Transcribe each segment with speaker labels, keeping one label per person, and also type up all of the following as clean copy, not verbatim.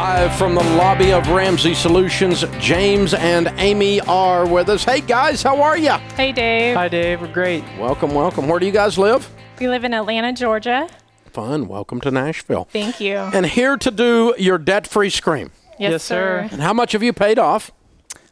Speaker 1: Live from the lobby of Ramsey Solutions, James and Aimee are with us. Hey, guys, how are you?
Speaker 2: Hey, Dave.
Speaker 3: Hi, Dave. We're great.
Speaker 1: Welcome, welcome. Where do you guys live?
Speaker 2: We live in Atlanta, Georgia.
Speaker 1: Fun. Welcome to Nashville.
Speaker 2: Thank you.
Speaker 1: And here to do your debt-free scream.
Speaker 2: Yes, sir.
Speaker 1: And how much have you paid off?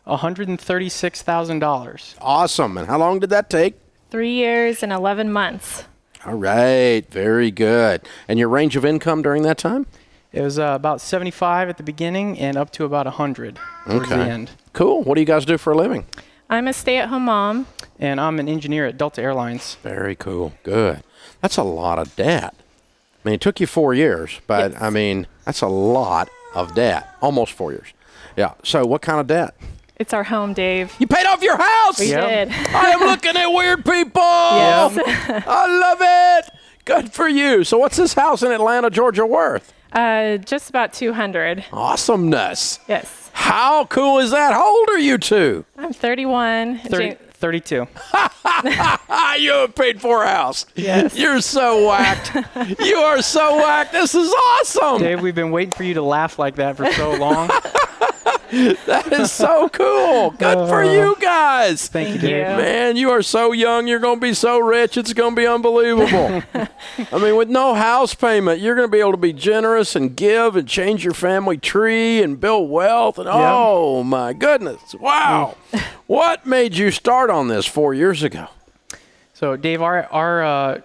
Speaker 3: $136,000.
Speaker 1: Awesome. And how long did that take?
Speaker 2: 3 years and 11 months.
Speaker 1: All right. Very good. And your range of income during that time?
Speaker 3: It was about 75 at the beginning and up to about 100 towards the end.
Speaker 1: Cool. What do you guys do for a living?
Speaker 2: I'm a stay-at-home mom.
Speaker 3: And I'm an engineer at Delta Airlines.
Speaker 1: Very cool. Good. That's a lot of debt. I mean, it took you 4 years, but
Speaker 2: Yes.
Speaker 1: I mean, that's a lot of debt. Almost 4 years. Yeah. So what kind of debt?
Speaker 2: It's our home, Dave.
Speaker 1: You paid off your house?
Speaker 2: We did.
Speaker 1: I am looking at weird people.
Speaker 2: Yes.
Speaker 1: I love it. Good for you. So what's this house in Atlanta, Georgia worth?
Speaker 2: Just about 200.
Speaker 1: Awesomeness.
Speaker 2: Yes.
Speaker 1: How cool is that? How old are you two?
Speaker 2: I'm 31.
Speaker 3: 32.
Speaker 1: You have paid for a house.
Speaker 2: Yes.
Speaker 1: You're so whacked. You are so whacked. This is awesome.
Speaker 3: Dave, we've been waiting for you to laugh like that for so long.
Speaker 1: That is so cool. Good for you guys.
Speaker 3: Thank you,
Speaker 2: Thank
Speaker 3: Dave.
Speaker 2: you.
Speaker 1: Man, you are so young. You're going to be so rich. It's going to be unbelievable. I mean, with no house payment, you're going to be able to be generous and give and change your family tree and build wealth. And oh, my goodness. Wow. What made you start on this 4 years ago?
Speaker 3: So, Dave, our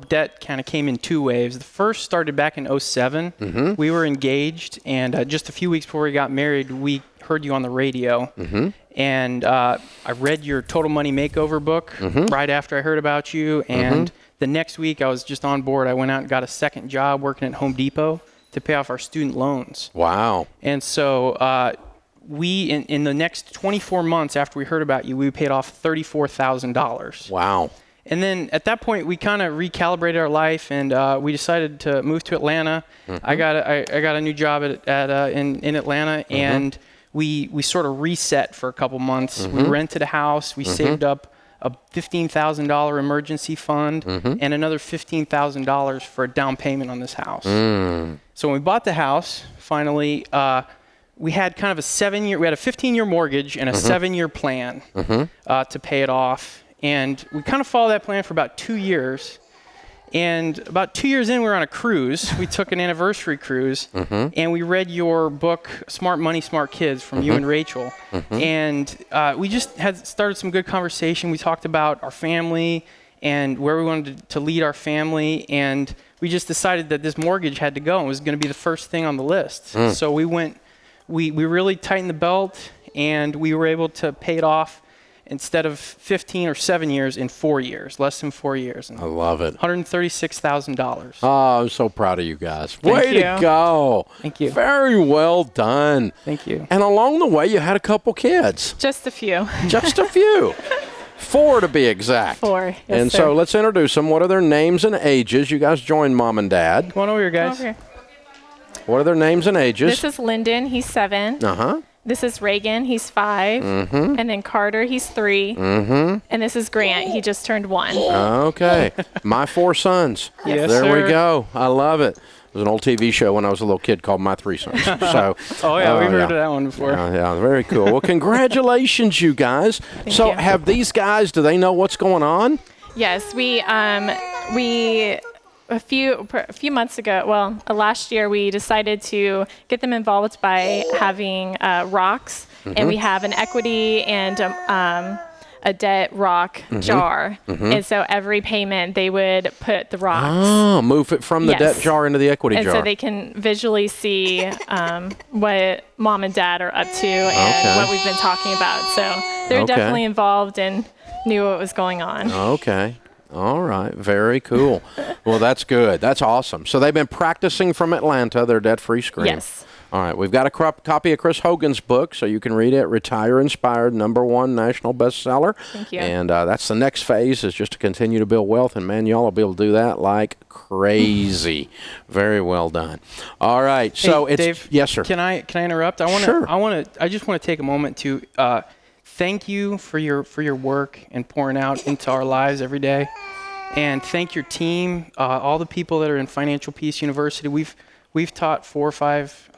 Speaker 3: debt kind of came in two waves. The first started back in 2007.
Speaker 1: Mm-hmm.
Speaker 3: We were engaged, and just a few weeks before we got married, we heard you on the radio.
Speaker 1: Mm-hmm.
Speaker 3: And I read your Total Money Makeover book right after I heard about you. And the next week, I was just on board. I went out and got a second job working at Home Depot to pay off our student loans.
Speaker 1: Wow.
Speaker 3: And so we, in the next 24 months after we heard about you, we paid off $34,000.
Speaker 1: Wow.
Speaker 3: And then at that point, we kind of recalibrated our life, and we decided to move to Atlanta. I got a new job in Atlanta, and we sort of reset for a couple months. We rented a house. We saved up a $15,000 emergency fund and another $15,000 for a down payment on this house. So when we bought the house, finally, we had kind of a 15-year mortgage and a 7-year plan to pay it off. And we kind of followed that plan for about 2 years. And about 2 years in, we were on a cruise. We took an anniversary cruise, and we read your book, Smart Money, Smart Kids, from you and Rachel. And we just had started some good conversation. We talked about our family and where we wanted to lead our family. And we just decided that this mortgage had to go and was going to be the first thing on the list. So we really tightened the belt, and we were able to pay it off instead of 15 or 7 years in 4 years, less than 4 years.
Speaker 1: I love it.
Speaker 3: $136,000.
Speaker 1: Oh, I'm so proud of you guys.
Speaker 2: Thank
Speaker 1: Way
Speaker 2: you.
Speaker 1: to go.
Speaker 3: Thank you.
Speaker 1: Very well done.
Speaker 3: Thank you.
Speaker 1: And along the way, you had a couple kids.
Speaker 2: Just a few.
Speaker 1: Just a few. 4 to be exact.
Speaker 2: 4. Yes,
Speaker 1: And
Speaker 2: sir.
Speaker 1: so let's introduce them. What are their names and ages? You guys join Mom and Dad.
Speaker 3: Come on over here, guys.
Speaker 2: Over here.
Speaker 1: What are their names and ages?
Speaker 2: This is Lyndon. He's 7.
Speaker 1: Uh-huh.
Speaker 2: This is Reagan. He's 5. And then Carter. He's 3. And this is Grant. He just turned 1.
Speaker 1: Okay. My 4 sons.
Speaker 3: Yes,
Speaker 1: There
Speaker 3: sir.
Speaker 1: we go. I love it. It was an old TV show when I was a little kid called My 3 Sons. So,
Speaker 3: Oh, yeah, we've heard of that one before.
Speaker 1: yeah, very cool. Well, congratulations, you guys. So
Speaker 2: you.
Speaker 1: have these guys, do they know what's going on?
Speaker 2: Yes, we a few months ago, last year, we decided to get them involved by having rocks, and we have an equity and a debt rock jar, and so every payment they would put the rocks.
Speaker 1: Oh, move it from the
Speaker 2: Yes.
Speaker 1: debt jar into the equity
Speaker 2: And
Speaker 1: jar.
Speaker 2: so they can visually see what Mom and Dad are up to and what we've been talking about. So they're definitely involved and knew what was going on.
Speaker 1: Okay. All right. Very cool. Well, that's good. That's awesome. So they've been practicing from Atlanta, their debt-free scream.
Speaker 2: Yes.
Speaker 1: All right. We've got a copy of Chris Hogan's book, so you can read it. Retire Inspired, #1 national bestseller.
Speaker 2: Thank you.
Speaker 1: And that's the next phase, is just to continue to build wealth. And, man, y'all will be able to do that like crazy. Very well done. All right. So
Speaker 3: Hey,
Speaker 1: it's
Speaker 3: Dave,
Speaker 1: yes, sir.
Speaker 3: Can I interrupt?
Speaker 1: Sure.
Speaker 3: I just want to take a moment to thank you for your work and pouring out into our lives every day. And thank your team, all the people that are in Financial Peace University. We've We've taught 4 or 5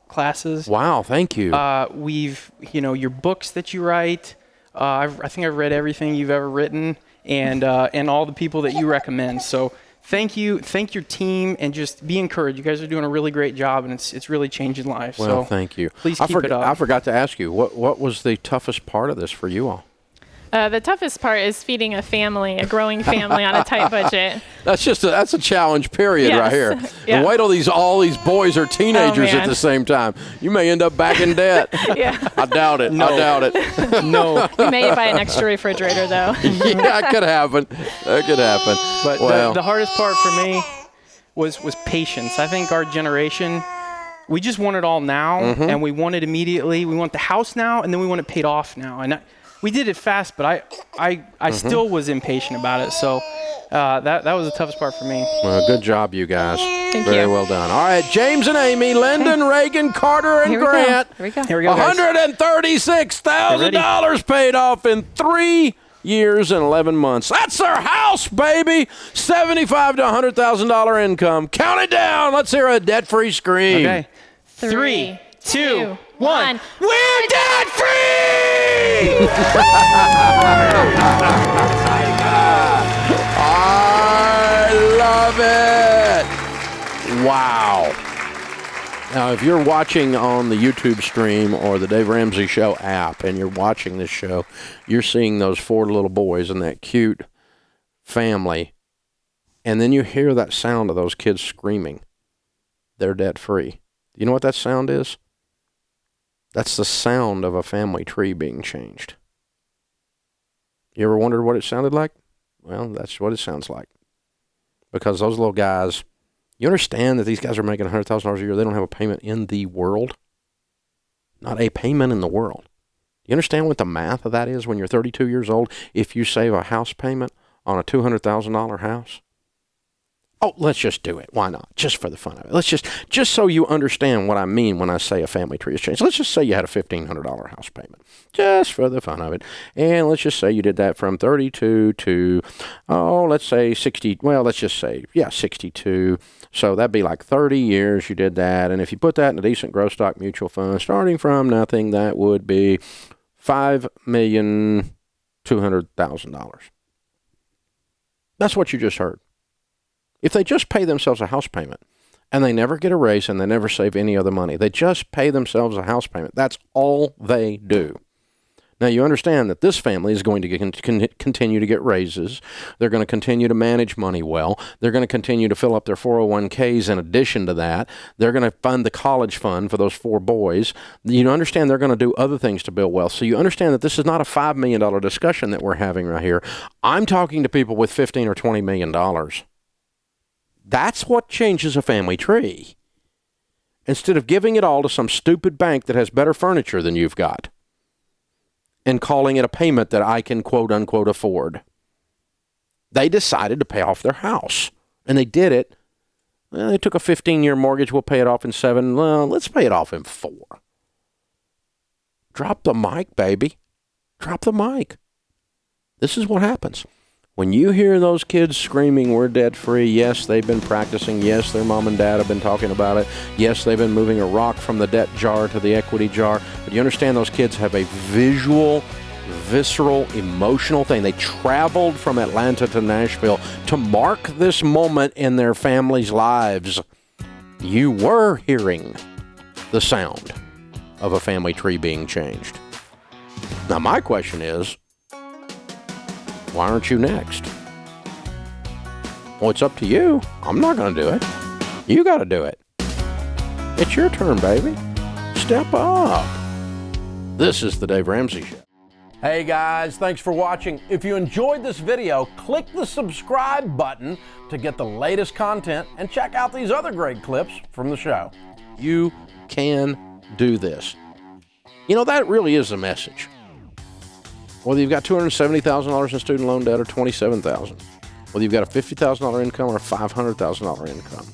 Speaker 3: classes.
Speaker 1: Wow, thank you.
Speaker 3: We've, your books that you write. I think I've read everything you've ever written, and all the people that you recommend. So thank you, thank your team, and just be encouraged. You guys are doing a really great job, and it's really changing lives.
Speaker 1: Well,
Speaker 3: so
Speaker 1: thank you.
Speaker 3: Please keep it up.
Speaker 1: I forgot to ask you, what was the toughest part of this for you all?
Speaker 2: The toughest part is feeding a growing family on a tight budget.
Speaker 1: That's a challenge period right here.
Speaker 2: Yeah.
Speaker 1: And wait till all these boys are teenagers at the same time. You may end up back in debt.
Speaker 2: Yeah.
Speaker 1: I doubt it.
Speaker 3: No.
Speaker 1: I doubt it.
Speaker 3: No.
Speaker 2: You may buy an extra refrigerator, though.
Speaker 1: Yeah, it could happen. That could happen.
Speaker 3: But the hardest part for me was patience. I think our generation, we just want it all now, and we want it immediately. We want the house now, and then we want it paid off now. And we did it fast, but I still was impatient about it. So that was the toughest part for me.
Speaker 1: Well, good job, you guys.
Speaker 2: Thank
Speaker 1: Very
Speaker 2: you.
Speaker 1: well done. All right, James and Amy, Lyndon, Reagan, Carter, and
Speaker 2: Here we
Speaker 1: Grant.
Speaker 2: go. Here we go.
Speaker 3: Here we go, guys.
Speaker 1: $136,000 paid off in 3 years and 11 months. That's their house, baby. $75,000 to $100,000 income. Count it down. Let's hear a debt-free scream.
Speaker 3: Okay. 3, 2, 1.
Speaker 1: We're debt-free! I love it. Wow. Now, if you're watching on the YouTube stream or the Dave Ramsey Show app and you're watching this show, you're seeing those 4 little boys and that cute family, and then you hear that sound of those kids screaming. They're debt-free. You know what that sound is? That's the sound of a family tree being changed. You ever wondered what it sounded like? Well, that's what it sounds like. Because those little guys, you understand that these guys are making $100,000 a year. They don't have a payment in the world. Not a payment in the world. You understand what the math of that is when you're 32 years old? If you save a house payment on a $200,000 house? Oh, let's just do it. Why not? Just for the fun of it. Let's just so you understand what I mean when I say a family tree has changed. Let's just say you had a $1,500 house payment, just for the fun of it. And let's just say you did that from 32 to, let's say 60. Well, let's just say, 62. So that'd be like 30 years you did that. And if you put that in a decent growth stock mutual fund, starting from nothing, that would be $5,200,000. That's what you just heard. If they just pay themselves a house payment and they never get a raise and they never save any other money, they just pay themselves a house payment. That's all they do. Now, you understand that this family is going to continue to get raises. They're going to continue to manage money well. They're going to continue to fill up their 401ks in addition to that. They're going to fund the college fund for those 4 boys. You understand they're going to do other things to build wealth. So you understand that this is not a $5 million discussion that we're having right here. I'm talking to people with $15 or $20 million. That's what changes a family tree. Instead of giving it all to some stupid bank that has better furniture than you've got and calling it a payment that I can quote-unquote afford, they decided to pay off their house. And they did it. Well, they took a 15-year mortgage. We'll pay it off in 7. Well, let's pay it off in 4. Drop the mic, baby. Drop the mic. This is what happens. When you hear those kids screaming, we're debt-free, yes, they've been practicing. Yes, their mom and dad have been talking about it. Yes, they've been moving a rock from the debt jar to the equity jar. But you understand those kids have a visual, visceral, emotional thing. They traveled from Atlanta to Nashville to mark this moment in their families' lives. You were hearing the sound of a family tree being changed. Now, my question is, why aren't you next? Well, it's up to you. I'm not going to do it. You got to do it. It's your turn, baby. Step up. This is the Dave Ramsey Show. Hey guys, thanks for watching. If you enjoyed this video, click the subscribe button to get the latest content and check out these other great clips from the show. You can do this. You know, that really is the message. Whether you've got $270,000 in student loan debt or $27,000, whether you've got a $50,000 income or a $500,000 income,